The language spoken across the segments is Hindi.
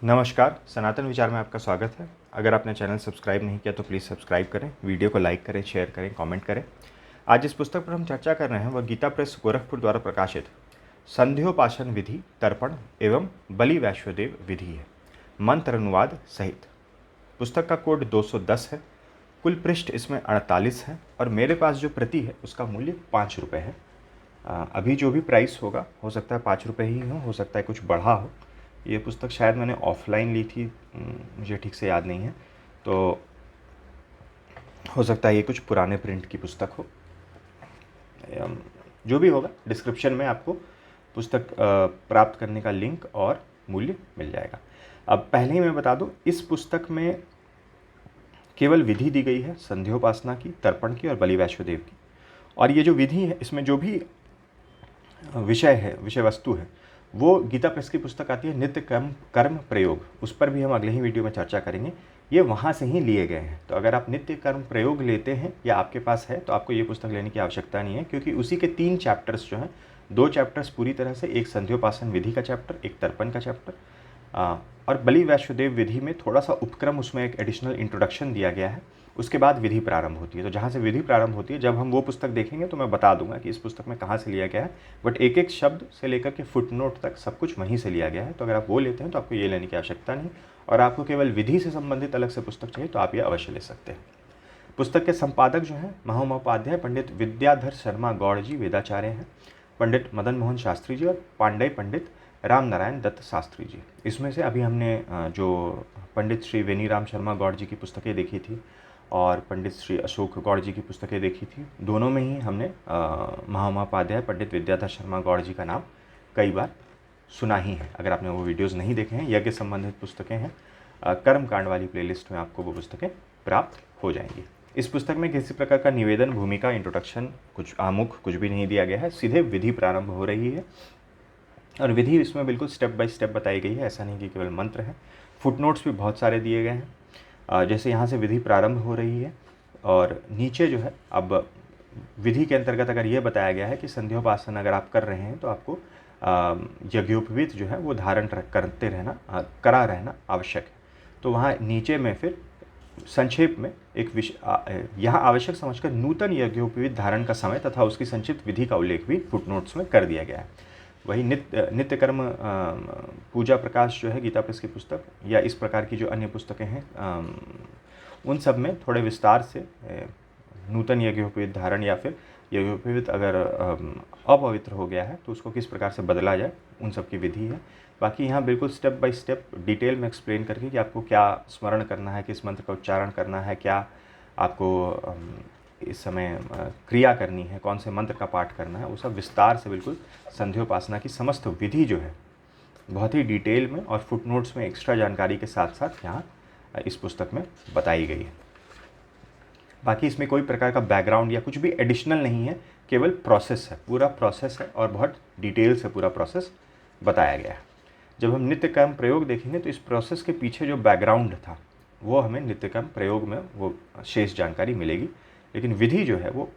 नमस्कार, सनातन विचार में आपका स्वागत है। अगर आपने चैनल सब्सक्राइब नहीं किया तो प्लीज़ सब्सक्राइब करें, वीडियो को लाइक करें, शेयर करें, कमेंट करें। आज जिस पुस्तक पर हम चर्चा कर रहे हैं वह गीता प्रेस गोरखपुर द्वारा प्रकाशित संध्योपासन विधि, तर्पण एवं बलि वैश्वदेव विधि है, मंत्र अनुवाद सहित। पुस्तक का कोड 210 है। कुल पृष्ठ इसमें 48 हैं और मेरे पास जो प्रति है उसका मूल्य 5 रुपये है। अभी जो भी प्राइस होगा हो सकता है 5 रुपये ही हो सकता है कुछ बढ़ा हो। ये पुस्तक शायद मैंने ऑफलाइन ली थी, मुझे ठीक से याद नहीं है, तो हो सकता है ये कुछ पुराने प्रिंट की पुस्तक हो। जो भी होगा डिस्क्रिप्शन में आपको पुस्तक प्राप्त करने का लिंक और मूल्य मिल जाएगा। अब पहले ही मैं बता दूं, इस पुस्तक में केवल विधि दी गई है संध्योपासना की, तर्पण की और बलि वैश्वदेव की। और ये जो विधि है इसमें जो भी विषय है, विषय वस्तु है, वो गीता प्रेस की पुस्तक आती है नित्य कर्म प्रयोग। उस पर भी हम अगले ही वीडियो में चर्चा करेंगे। ये वहाँ से ही लिए गए हैं, तो अगर आप नित्य कर्म प्रयोग लेते हैं या आपके पास है तो आपको ये पुस्तक लेने की आवश्यकता नहीं है, क्योंकि उसी के 3 चैप्टर्स जो हैं, 2 चैप्टर्स पूरी तरह से, एक संध्योपासन विधि का चैप्टर, एक तर्पण का चैप्टर, और बलि वैश्वदेव विधि में थोड़ा सा उपक्रम, उसमें एक एडिशनल इंट्रोडक्शन दिया गया है। उसके बाद विधि प्रारंभ होती है। तो जहाँ से विधि प्रारंभ होती है, जब हम वो पुस्तक देखेंगे तो मैं बता दूंगा कि इस पुस्तक में कहाँ से लिया गया है, बट एक एक शब्द से लेकर के फुटनोट तक सब कुछ वहीं से लिया गया है। तो अगर आप वो लेते हैं तो आपको ये लेने की आवश्यकता नहीं, और आपको केवल विधि से संबंधित अलग से पुस्तक चाहिए तो आप ये अवश्य ले सकते हैं। पुस्तक के संपादक जो हैं महोपाध्याय पंडित विद्याधर शर्मा गौड़ जी वेदाचार्य हैं, पंडित मदन मोहन शास्त्री जी और पांडेय पंडित राम नारायण दत्त शास्त्री जी। इसमें से अभी हमने जो पंडित श्री वेनीराम शर्मा गौड़ जी की पुस्तकें देखी थी और पंडित श्री अशोक गौड़ जी की पुस्तकें देखी थी, दोनों में ही हमने महोपाध्याय पंडित विद्याधर शर्मा गौड़ जी का नाम कई बार सुना ही है। अगर आपने वो वीडियोज़ नहीं देखे हैं, यज्ञ संबंधित पुस्तकें हैं, कर्म कांड वाली प्लेलिस्ट में आपको वो पुस्तकें प्राप्त हो जाएंगी। इस पुस्तक में किसी प्रकार का निवेदन, भूमिका, इंट्रोडक्शन, कुछ आमुख कुछ भी नहीं दिया गया है। सीधे विधि प्रारंभ हो रही है और विधि इसमें बिल्कुल स्टेप बाय स्टेप बताई गई है। ऐसा नहीं कि केवल मंत्र है। फुटनोट्स भी बहुत सारे दिए गए हैं। जैसे यहाँ से विधि प्रारंभ हो रही है और नीचे जो है, अब विधि के अंतर्गत अगर ये बताया गया है कि संध्योपासन अगर आप कर रहे हैं तो आपको यज्ञोपवीत जो है वो धारण करते रहना, करा रहना आवश्यक है। तो वहाँ नीचे में फिर संक्षेप में एक यहाँ आवश्यक समझकर नूतन यज्ञोपवीत धारण का समय तथा उसकी संक्षिप्त विधि का उल्लेख भी फुटनोट्स में कर दिया गया है। वही नित्य कर्म पूजा प्रकाश जो है गीता प्रेस की पुस्तक, या इस प्रकार की जो अन्य पुस्तकें हैं, उन सब में थोड़े विस्तार से नूतन यज्ञोपवीत धारण या फिर यज्ञोपवीत अगर अपवित्र हो गया है तो उसको किस प्रकार से बदला जाए, उन सब की विधि है। बाकी यहाँ बिल्कुल स्टेप बाय स्टेप डिटेल में एक्सप्लेन करके कि आपको क्या स्मरण करना है, किस मंत्र का उच्चारण करना है, क्या आपको इस समय क्रिया करनी है, कौन से मंत्र का पाठ करना है, वो सब विस्तार से बिल्कुल संध्योपासना की समस्त विधि जो है बहुत ही डिटेल में और फुटनोट्स में एक्स्ट्रा जानकारी के साथ साथ यहाँ इस पुस्तक में बताई गई है। बाकी इसमें कोई प्रकार का बैकग्राउंड या कुछ भी एडिशनल नहीं है, केवल प्रोसेस है, पूरा प्रोसेस है और बहुत डिटेल से पूरा प्रोसेस बताया गया है। जब हम नित्य कर्म प्रयोग देखेंगे तो इस प्रोसेस के पीछे जो बैकग्राउंड था वो हमें नित्य कर्म प्रयोग में वो शेष जानकारी मिलेगी, लेकिन विधि जो है वो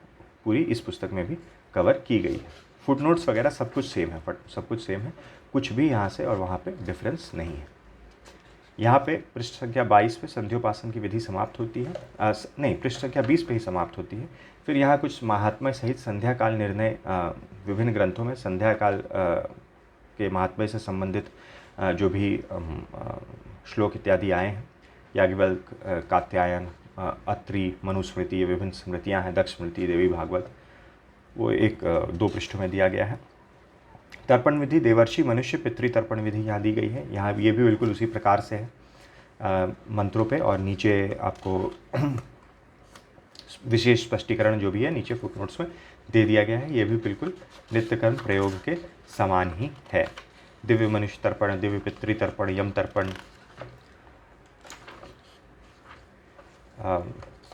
पूरी इस पुस्तक में भी कवर की गई है। फुटनोट्स वगैरह सब कुछ सेम है, सब कुछ सेम है, कुछ भी यहाँ से और वहाँ पे डिफरेंस नहीं है। यहाँ पे पृष्ठ संख्या 22 पे संध्योपासन की विधि समाप्त होती है, नहीं, पृष्ठ संख्या 20 पे ही समाप्त होती है। फिर यहाँ कुछ महात्म्य सहित संध्या काल निर्णय, विभिन्न ग्रंथों में संध्या काल के महात्म्य से संबंधित जो भी श्लोक इत्यादि आए हैं, याज्ञवल्क, कात्यायन, अत्रि, मनुस्मृति, ये विभिन्न स्मृतियाँ हैं, दक्ष स्मृति, देवी भागवत, वो 1-2 पृष्ठों में दिया गया है। तर्पण विधि देवर्षि मनुष्य पितृ तर्पण विधि यहाँ दी गई है। यहाँ ये भी बिल्कुल उसी प्रकार से है मंत्रों पे, और नीचे आपको विशेष स्पष्टीकरण जो भी है नीचे फुटनोट्स में दे दिया गया है। ये भी बिल्कुल नित्य कर्म प्रयोग के समान ही है। दिव्य मनुष्य तर्पण, दिव्य पितृ तर्पण, यम तर्पण,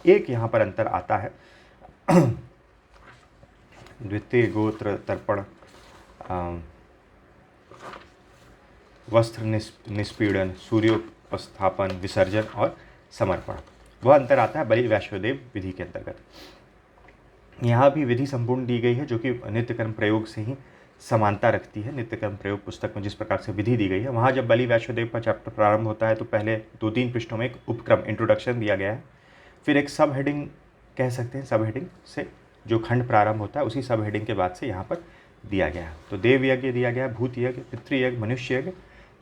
एक यहाँ पर अंतर आता है, द्वितीय गोत्र तर्पण, वस्त्र निष्पीड़न, सूर्योपस्थापन, विसर्जन और समर्पण, वह अंतर आता है बलि वैश्वदेव विधि के अंतर्गत। यहाँ भी विधि संपूर्ण दी गई है जो कि नित्य कर्म प्रयोग से ही समानता रखती है नित्य कर्म प्रयोग पुस्तक में जिस प्रकार से विधि दी गई है। वहाँ जब बलि वैश्वदेव का चैप्टर प्रारंभ होता है तो पहले 2-3 पृष्ठों में एक उपक्रम इंट्रोडक्शन दिया गया है, फिर एक सब हेडिंग कह सकते हैं, सब हेडिंग से जो खंड प्रारंभ होता है उसी सब हेडिंग के बाद से यहाँ पर दिया गया है। तो देव यज्ञ दिया गया, भूत यज्ञ, पितृयज्ञ, मनुष्य यज्ञ,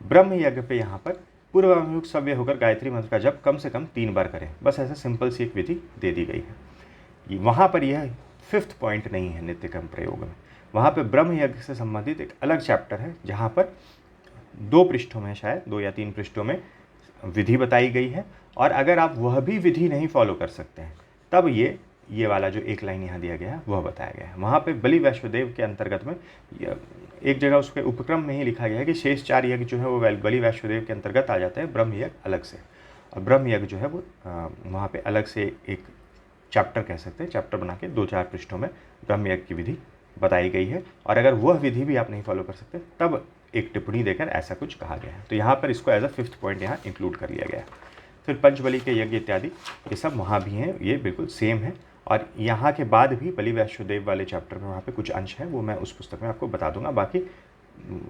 ब्रह्म यज्ञ पे यहाँ पर पूर्वाभिमुख सव्य होकर गायत्री मंत्र का जप कम से कम 3 बार करें। बस ऐसा सिंपल सी एक विधि दे दी गई है। वहाँ पर यह 5th पॉइंट नहीं है नित्य कर्म प्रयोग में। वहाँ पे ब्रह्म यज्ञ से संबंधित एक अलग चैप्टर है जहाँ पर 2 पृष्ठों में, शायद 2 या 3 पृष्ठों में विधि बताई गई है। और अगर आप वह भी विधि नहीं फॉलो कर सकते हैं तब ये वाला जो एक लाइन यहाँ दिया गया है वह बताया गया है। वहाँ पे बलि वैश्वदेव के अंतर्गत में एक जगह उसके उपक्रम में ही लिखा गया है कि शेष 4 यज्ञ जो है वो बलि वैश्वदेव के अंतर्गत आ जाते हैं, ब्रह्म यज्ञ अलग से। और ब्रह्म यज्ञ जो है वो वहाँ पे अलग से एक चैप्टर कह सकते हैं, चैप्टर बना के 2-4 पृष्ठों में ब्रह्म यज्ञ की विधि बताई गई है। और अगर वह विधि भी आप नहीं फॉलो कर सकते तब एक टिप्पणी देकर ऐसा कुछ कहा गया है। तो यहाँ पर इसको एज अ 5th पॉइंट यहाँ इंक्लूड कर लिया गया है। फिर पंचबली के यज्ञ इत्यादि ये सब वहाँ भी हैं, ये बिल्कुल सेम है। और यहाँ के बाद भी बलि वैश्वदेव वाले चैप्टर में वहाँ पे कुछ अंश है, वो मैं उस पुस्तक में आपको बता दूंगा। बाकी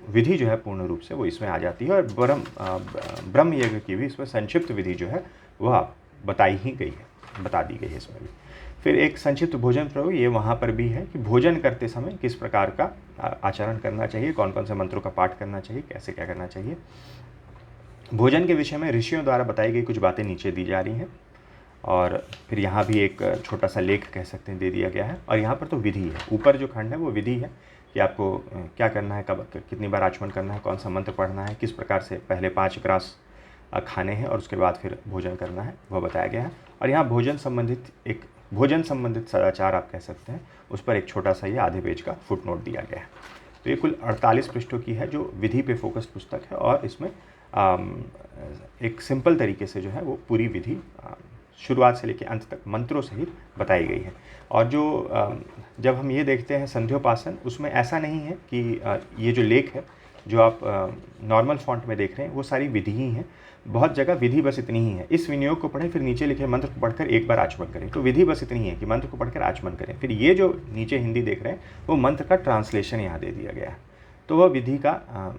विधि जो है पूर्ण रूप से वो इसमें आ जाती है। और ब्रह्म यज्ञ की भी इसमें संक्षिप्त विधि जो है वह बताई ही गई है, बता दी गई है इसमें भी। फिर एक संक्षिप्त भोजन प्रयोग, ये वहाँ पर भी है कि भोजन करते समय किस प्रकार का आचरण करना चाहिए, कौन कौन से मंत्रों का पाठ करना चाहिए, कैसे क्या करना चाहिए। भोजन के विषय में ऋषियों द्वारा बताई गई कुछ बातें नीचे दी जा रही हैं। और फिर यहाँ भी एक छोटा सा लेख कह सकते हैं दे दिया गया है। और यहाँ पर तो विधि है, ऊपर जो खंड है वो विधि है कि आपको क्या करना है, कब कितनी बार आचमन करना है, कौन सा मंत्र पढ़ना है, किस प्रकार से पहले 5 ग्रास खाने हैं और उसके बाद फिर भोजन करना है, वह बताया गया है। और यहाँ भोजन संबंधित सदाचार आप कह सकते हैं, उस पर एक छोटा सा ये आधे पेज का फुटनोट दिया गया है। तो ये कुल 48 पृष्ठों की है जो विधि पे फोकस्ड पुस्तक है। और इसमें एक सिंपल तरीके से जो है वो पूरी विधि शुरुआत से लेकर अंत तक मंत्रों सहित बताई गई है। और जो जब हम ये देखते हैं संध्योपासन, उसमें ऐसा नहीं है कि ये जो लेख है जो आप नॉर्मल फॉन्ट में देख रहे हैं वो सारी विधि ही हैं। बहुत जगह विधि बस इतनी ही है, इस विनियोग को पढ़ें, फिर नीचे लिखे मंत्र को पढ़कर एक बार आचमन करें। तो विधि बस इतनी है कि मंत्र को पढ़कर आचमन करें। फिर ये जो नीचे हिंदी देख रहे हैं वो मंत्र का ट्रांसलेशन यहाँ दे दिया गया है, तो वह विधि का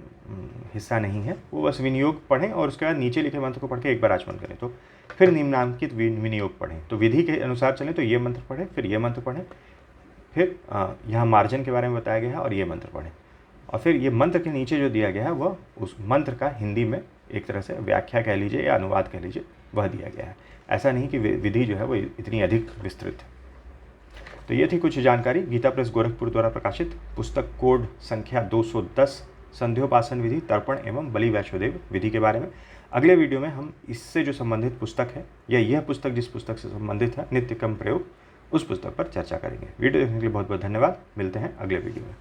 हिस्सा नहीं है। वो बस विनियोग पढ़ें और उसके बाद नीचे लिखे मंत्र को पढ़ के एक बार आचमन करें। तो फिर निम्नांकित विनियोग पढ़ें, तो विधि के अनुसार चलें तो ये मंत्र पढ़ें, फिर ये मंत्र पढ़ें, फिर यहाँ मार्जन के बारे में बताया गया है और ये मंत्र पढ़ें। और फिर ये मंत्र के नीचे जो दिया गया है वह उस मंत्र का हिंदी में एक तरह से व्याख्या कह लीजिए या अनुवाद कह लीजिए, वह दिया गया है। ऐसा नहीं कि विधि जो है वो इतनी अधिक विस्तृत है। तो ये थी कुछ जानकारी गीता प्रेस गोरखपुर द्वारा प्रकाशित पुस्तक कोड संख्या 210 संध्योपासन विधि, तर्पण एवं बलि वैश्वदेव विधि के बारे में। अगले वीडियो में हम इससे जो संबंधित पुस्तक है या यह पुस्तक जिस पुस्तक से संबंधित है नित्य कर्म प्रयोग, उस पुस्तक पर चर्चा करेंगे। वीडियो देखने के लिए बहुत बहुत धन्यवाद। मिलते हैं अगले वीडियो में।